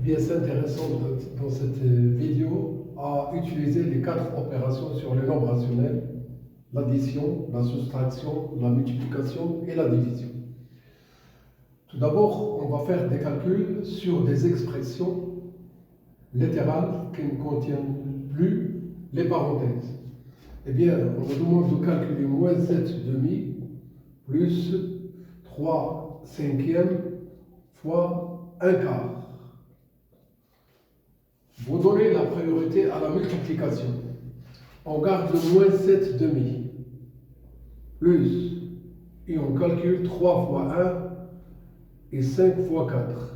bien s'intéressant dans cette vidéo à utiliser les 4 opérations sur les nombres rationnels, l'addition, la soustraction, la multiplication et la division. Tout d'abord, on va faire des calculs sur des expressions littérales qui ne contiennent plus les parenthèses. Eh bien, on nous demande de calculer moins 7 demi plus 3 cinquièmes fois 1 quart. Vous donnez la priorité à la multiplication. On garde le moins 7 demi plus, et on calcule 3 fois 1 et 5 fois 4.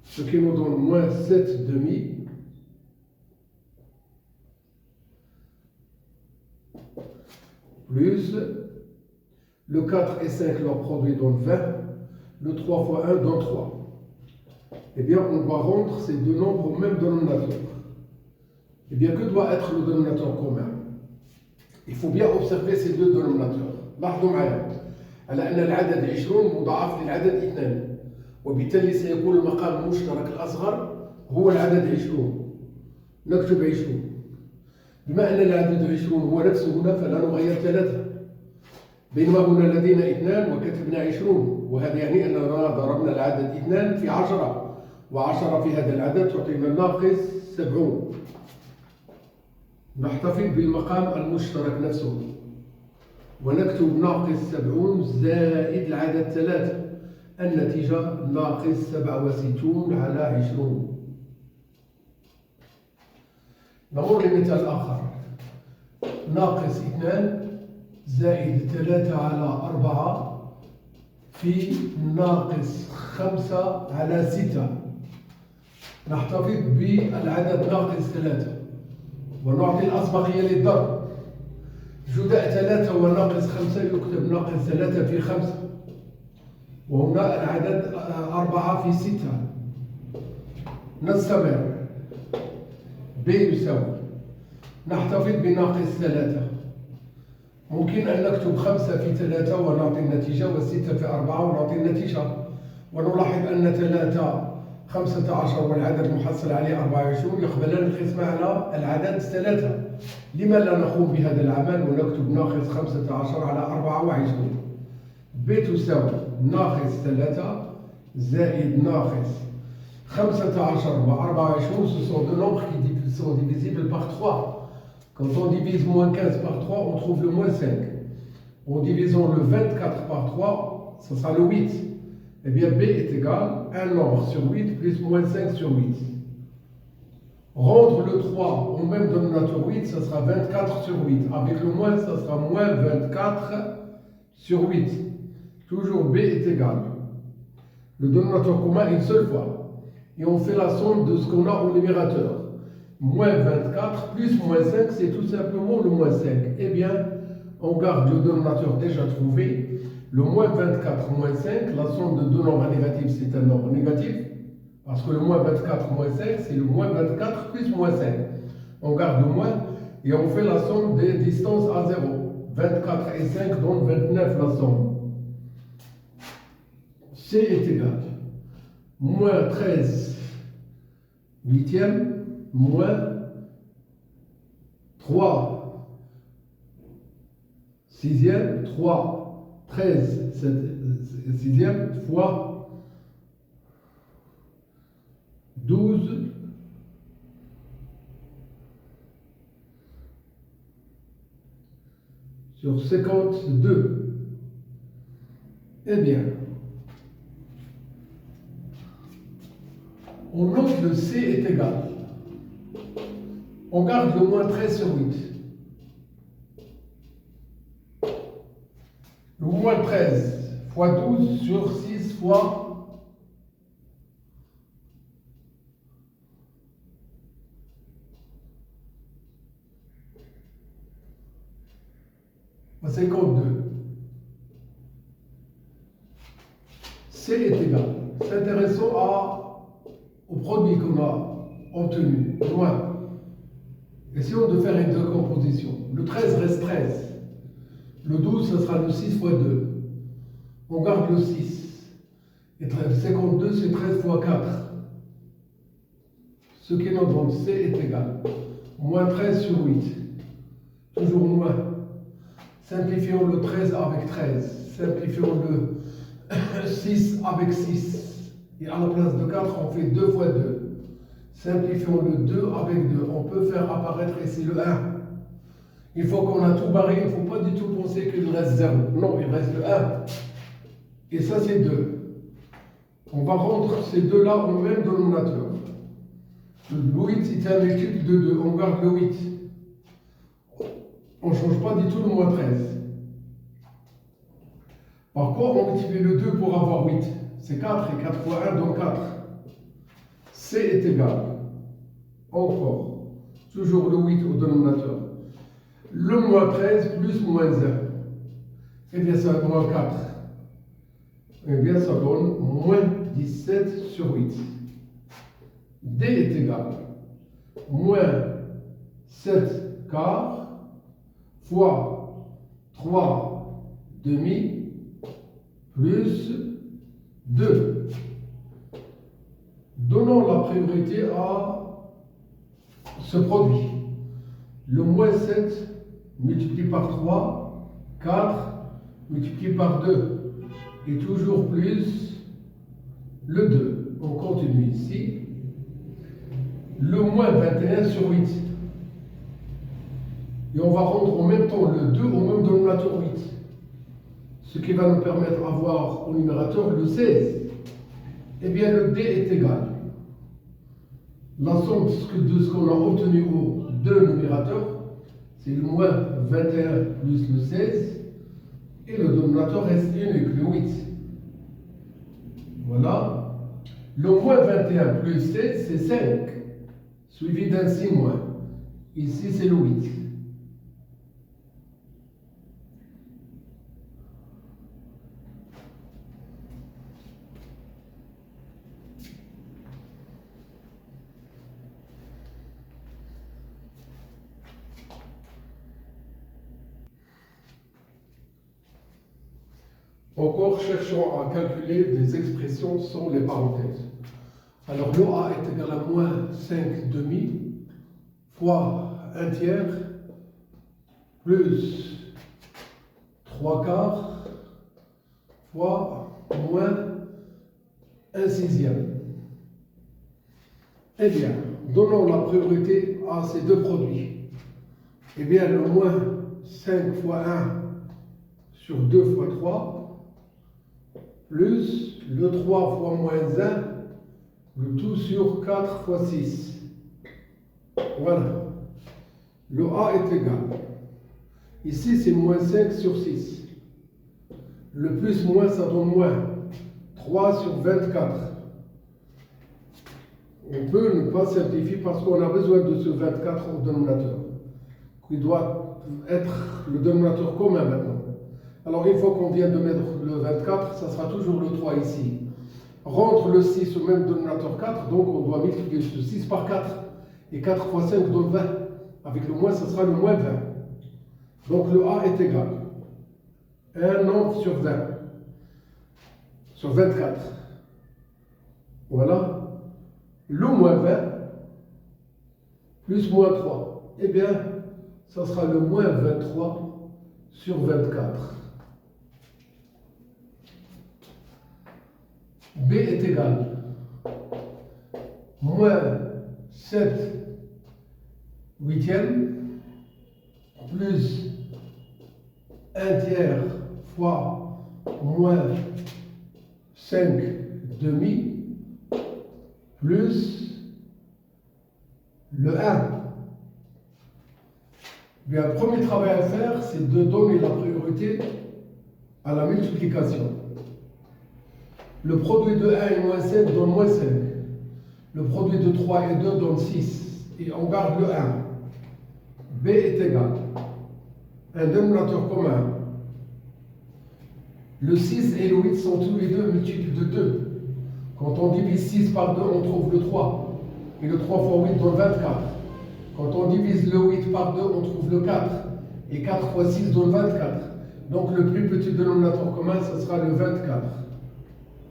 Ce qui nous donne moins 7 demi plus le 4 et 5 leur produit donne 20, le 3 fois 1 donne 3. Eh bien, on va rendre ces deux nombres au même dénominateur. Eh bien, que doit être le dénominateur commun? Il faut bien observer ces deux dénominateurs. لاحظوا معايا على أن العدد 20 مضاعف للعدد 2، وبالتالي سيكون المقام المشترك الأصغر هو العدد 20. نكتب 20. بما أن العدد 20 هو نفسه هنا فلا نغير 3، بينما هنا لدينا 2 وكتبنا 20، وهذا يعني أننا ضربنا العدد 2 في 10، و10 في هذا العدد تعطينا ناقص 70. نحتفظ بالمقام المشترك نفسه ونكتب ناقص 70 زائد العدد 3، النتيجة ناقص 67 على 20. نمر لمثال آخر. ناقص 2 زائد 3 على 4 في ناقص 5 على 6. نحتفظ بالعدد ناقص 3 ونعطي الأسبقية للضرب. جداء 3 وناقص 5 يكتب ناقص 3 في 5، وهنا العدد 4 في 6. نستمر. ب يساوي، نحتفظ بناقص 3. ممكن أن نكتب 5 في 3 ونعطي النتيجة، و6 في 4 ونعطي النتيجة. ونلاحظ أن 3 15 والعدد المحصل عليه 24 يقبلان القسمة على العدد 3. لما لا نقوم بهذا العمل ونكتب ناقص 15 على 24؟ ب تساوي ناقص 3 زائد ناقص 15 و 24. Ce sont deux nombres qui sont divisibles par 3. Quand on divise moins 15 par 3, on trouve le moins 5. En divisant le 24 par 3, ce sera le 8. Eh bien, B est égal à 1 nombre sur 8 plus moins 5 sur 8. Rendre le 3 au même dénominateur 8, ce sera 24 sur 8. Avec le moins, ce sera moins 24 sur 8. Toujours B est égal. Le dénominateur commun une seule fois. Et on fait la somme de ce qu'on a au numérateur. Moins 24 plus moins 5, c'est tout simplement le moins 5. Eh bien, on garde le dénominateur déjà trouvé. Le moins 24 moins 5, la somme de deux nombres négatifs, c'est un nombre négatif. Parce que le moins 24 moins 5, c'est le moins 24 plus moins 5. On garde le moins et on fait la somme des distances à 0. 24 et 5 donnent 29 la somme. C est égal. Moins 13 huitièmes moins 3 sixièmes, 3 13 sixièmes fois 12 sur 52. Eh bien, on note le C est égal. On garde le moins 13 sur 8. Le moins 13 fois 12 sur 6 fois 52. C est égal. C'est intéressant au produit qu'on a obtenu. Moins. Essayons de faire une décomposition. Le 13 reste 13. Le 12, ce sera le 6 fois 2. On garde le 6. Et 52, c'est 13 fois 4. Ce qui nous donne C est égal. Moins 13 sur 8. Toujours moins. Simplifions le 13 avec 13. Simplifions le 6 avec 6. Et à la place de 4, on fait 2 fois 2. Simplifions le 2 avec 2. On peut faire apparaître ici le 1. Une fois qu'on a tout barré, il ne faut pas du tout penser qu'il reste 0. Non, il reste le 1. Et ça, c'est 2. On va rendre ces deux-là au même dénominateur. Le 8 est un multiple de 2. On garde le 8. On ne change pas du tout le moins 13. Par contre, on multiplie le 2 pour avoir 8. C'est 4 et 4 fois 1 donne 4. C est égal. Encore. Toujours le 8 au dénominateur. Le moins 13 plus moins 1. Eh bien, ça donne moins 4. Eh bien, ça donne moins 17 sur 8. D est égal. Moins 7 quarts fois 3 demi plus 2. Donnons la priorité à ce produit. Le moins 7 multiplié par 3, 4 multiplié par 2 et toujours plus le 2. On continue ici. Le moins 21 sur 8. Et on va rendre en même temps le 2 au même dénominateur 8. Ce qui va nous permettre d'avoir au numérateur le 16. Eh bien, le D est égal. La somme de ce qu'on a obtenu aux deux numérateurs, c'est le moins 21 plus le 16. Et le dénominateur reste unique, le 8. Voilà. Le moins 21 plus 16, c'est 5. Suivi d'un 6 moins. Ici, c'est le 8. Encore, cherchons à calculer des expressions sans les parenthèses. Alors, le A est égal à moins 5 demi fois 1 tiers plus 3 quarts fois moins 1 sixième. Eh bien, donnons la priorité à ces deux produits. Eh bien, le moins 5 fois 1 sur 2 fois 3 plus le 3 fois moins 1, le tout sur 4 fois 6. Voilà. Le A est égal. Ici, c'est moins 5 sur 6. Le plus moins, ça donne moins. 3 sur 24. On peut ne pas simplifier parce qu'on a besoin de ce 24 au dénominateur, qui doit être le dénominateur commun maintenant. Alors, une fois qu'on vient de mettre le 24, ça sera toujours le 3 ici. Rentre le 6 au même dénominateur 4, donc on doit multiplier ce 6 par 4. Et 4 fois 5 donne 20. Avec le moins, ça sera le moins 20. Donc le A est égal. Un nombre sur 20. Sur 24. Voilà. Le moins 20 plus moins 3. Eh bien, ça sera le moins 23 sur 24. B est égal. Moins 7 huitièmes plus 1 tiers fois moins 5 demi plus le 1. Bien, le premier travail à faire, c'est de donner la priorité à la multiplication. Le produit de 1 et moins 5 donne moins 5. Le produit de 3 et 2 donne 6. Et on garde le 1. B est égal. Un dénominateur commun. Le 6 et le 8 sont tous les deux multiples de 2. Quand on divise 6 par 2, on trouve le 3. Et le 3 fois 8 donne 24. Quand on divise le 8 par 2, on trouve le 4. Et 4 fois 6 donne 24. Donc le plus petit dénominateur commun, ce sera le 24.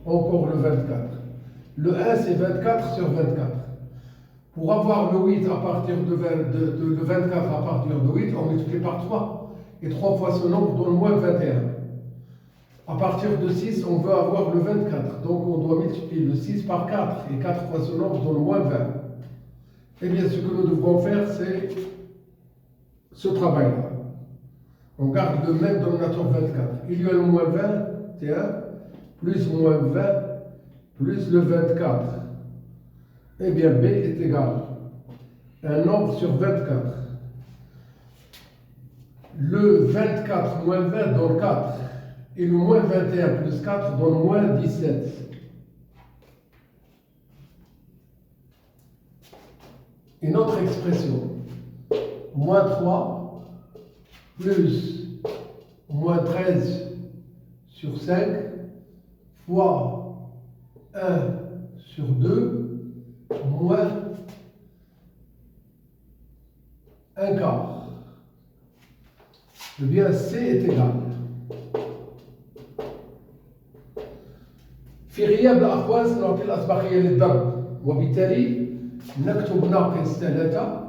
Encore le 24. Le 1, c'est 24 sur 24. Pour avoir le 8 à partir le 24 à partir de 8, on multiplie par 3. Et 3 fois ce nombre donne moins 21. À partir de 6, on veut avoir le 24. Donc on doit multiplier le 6 par 4. Et 4 fois ce nombre donne moins 20. Eh bien, ce que nous devrons faire, c'est ce travail-là. On garde le même dénominateur 24. Il y a le moins 21 plus moins 20 plus le 24. Eh bien, B est égal à un nombre sur 24. Le 24 moins 20 donne 4. Et le moins 21 plus 4 donne moins 17. Une autre expression. Moins 3 plus moins 13 sur 5 fois 1 sur 2 moins 1 quart. Eh bien, C est égal. في غياب الأقواس نعطي الأسبقية للضرب، وبالتالي نكتب ناقص 3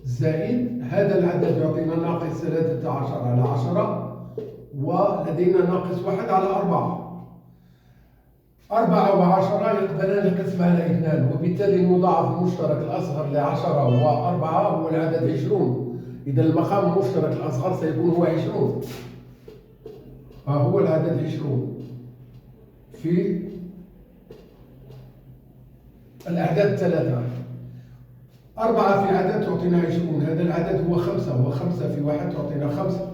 زائد هذا العدد يعطينا ناقص 13 على 10 ولدينا ناقص 1 على 4. 4 و10 يقبلان القسم على 2 وبالتالي المضاعف المشترك الأصغر ل10 و4 هو العدد 20. إذا المقام المشترك الأصغر سيكون هو 20. هو العدد 20 في الأعداد 3. 4 في عدد تعطينا 20. هذا العدد هو 5 و5 في 1 تعطينا 5.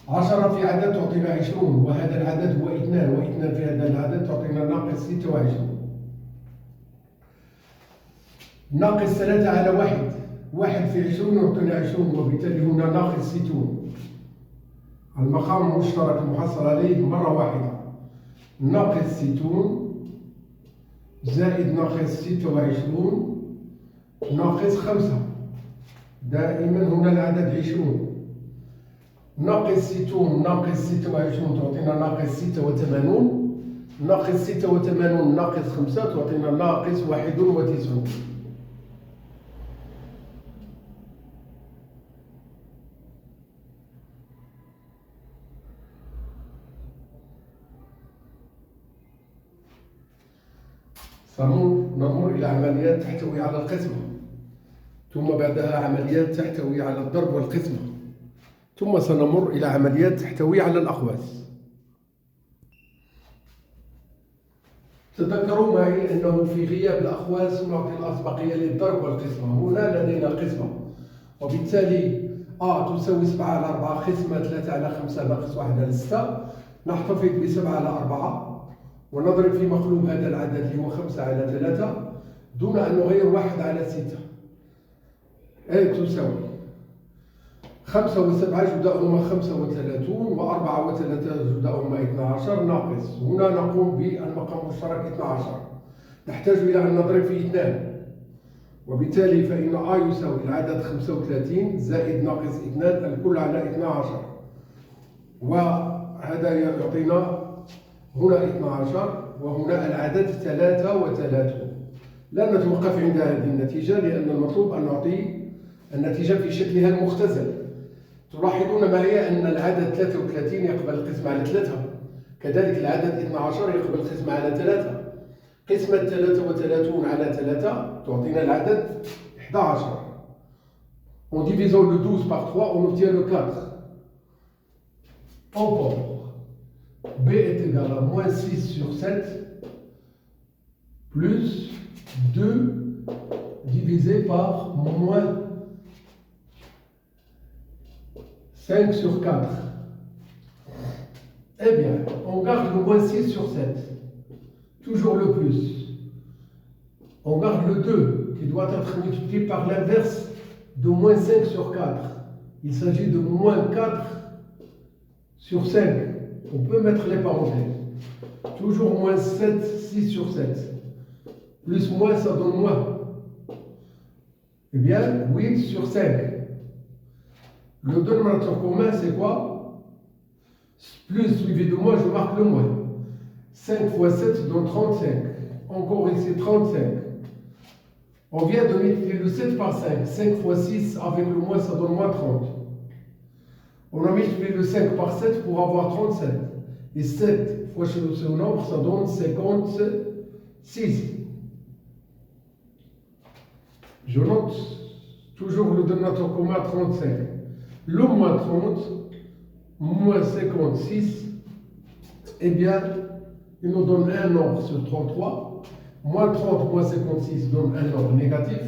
10 في عدد تعطينا 20 وهذا العدد هو 2 و2 في هذا العدد تعطينا ناقص 26. ناقص 3 على 1. 1 في 20 يعطينا 20 وبالتالي هنا ناقص 60. المقام المشترك المحصل عليه مرة واحدة. ناقص 60 زائد ناقص 26 ناقص 5. دائما هنا العدد 20. ناقص 60 ناقص 26 تعطينا ناقص 86. ناقص 86 ناقص 5 تعطينا ناقص 91. سنمر إلى عمليات تحتوي على القسمة، ثم بعدها عمليات تحتوي على الضرب والقسمة، ثم سنمر إلى عمليات تحتوي على الأقواس. تذكروا معي أنه في غياب الأقواس نعطي الأسبقية للضرب والقسمة. هنا لدينا قسمة وبالتالي تساوي 7 على 4 قسمة 3 على 5 ناقص 1 على 6. نحتفظ ب 7 على 4 ونضرب في مقلوب هذا العدد اللي هو 5 على 3 دون أن نغير 1 على 6. تساوي 5 و7 جداؤهما 35 و4 و3 جداؤهما 12 ناقص. هنا نقوم بالمقام المشترك 12. نحتاج إلى أن نضرب في 2 وبالتالي فإن يساوي العدد 35 زائد ناقص 2 الكل على 12 وهذا يعطينا هنا 12 وهنا العدد 33. لا نتوقف عند هذه النتيجة لأن المطلوب أن نعطي النتيجة في شكلها المختزل. تلاحظون معي أن العدد 33 يقبل القسم على 3، كذلك العدد 12 يقبل القسم على 3. قسمة 33 على 3 تعطينا العدد 11. En divisant le 12 par 3, on obtient le 4. Encore. B est égal à moins 6 sur 7 plus 2 divisé par moins 5 sur 4. Eh bien, on garde le moins 6 sur 7. Toujours le plus. On garde le 2 qui doit être multiplié par l'inverse de moins 5 sur 4. Il s'agit de moins 4 sur 5. On peut mettre les parenthèses. Toujours moins 7, 6 sur 7. Plus moins, ça donne moins. Eh bien, 8 sur 5. Le dénominateur commun, c'est quoi? Plus suivi de moins, je marque le moins. 5 fois 7 donne 35. Encore ici, 35. On vient de multiplier le 7 par 5. 5 fois 6 avec le moins, ça donne moins 30. On a multiplié le 5 par 7 pour avoir 37. Et 7 fois ce nombre, ça donne 56. Je note toujours le dénominateur commun 35. Le moins 30, moins 56, eh bien, il nous donne un nombre sur 33. Moins 30 moins 56 donne un nombre négatif.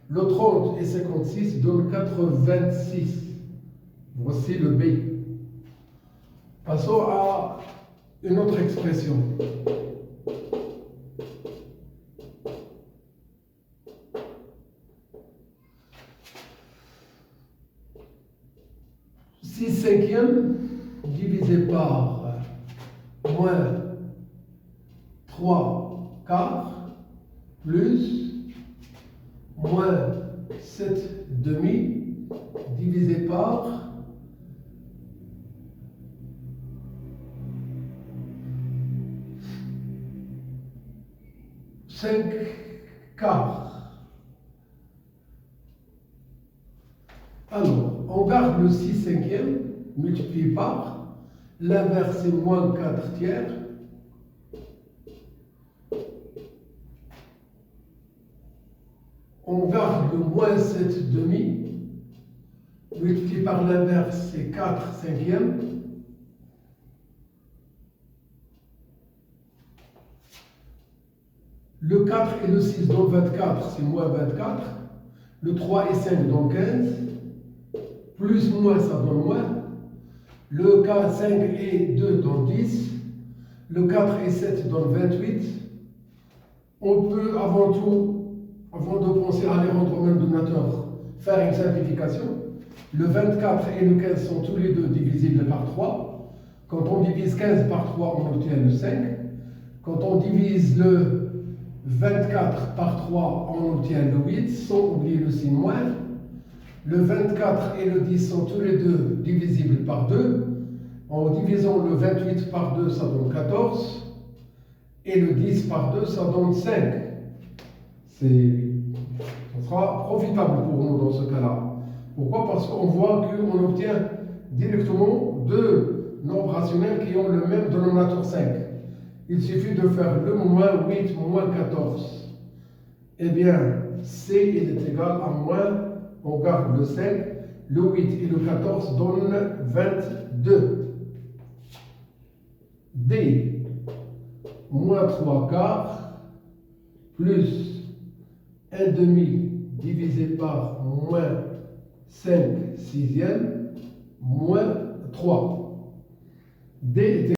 Le 30 et 56 donnent 86. Voici le B. Passons à une autre expression. Six cinquièmes divisé par moins 3 quarts plus moins 7 demi divisé par 5 quarts. Alors, on garde le 6 cinquièmes multiplié par, l'inverse c'est moins 4 tiers. On garde le moins 7 demi, multiplié par l'inverse c'est 4 cinquièmes. Le 4 et le 6 donnent 24, c'est moins 24. Le 3 et 5 donnent 15. Plus moins, ça donne moins. Le 4, 5 et 2 donnent 10. Le 4 et 7 donnent 28. On peut avant tout, avant de penser à les rendre au même dénominateur, faire une simplification. Le 24 et le 15 sont tous les deux divisibles par 3. Quand on divise 15 par 3, on obtient le 5. Quand on divise le 24 par 3, on obtient le 8, sans oublier le signe moins. Le 24 et le 10 sont tous les deux divisibles par 2. En divisant le 28 par 2, ça donne 14. Et le 10 par 2, ça donne 5. Ça sera profitable pour nous dans ce cas-là. Pourquoi? Parce qu'on voit qu'on obtient directement deux nombres rationnels qui ont le même dénominateur 5. Il suffit de faire le moins 8 moins 14. Eh bien, C il est égal à moins, on garde le 5, le 8 et le 14 donnent 22. D, moins 3 quarts, plus 1 demi divisé par moins 5 sixièmes, moins 3. D est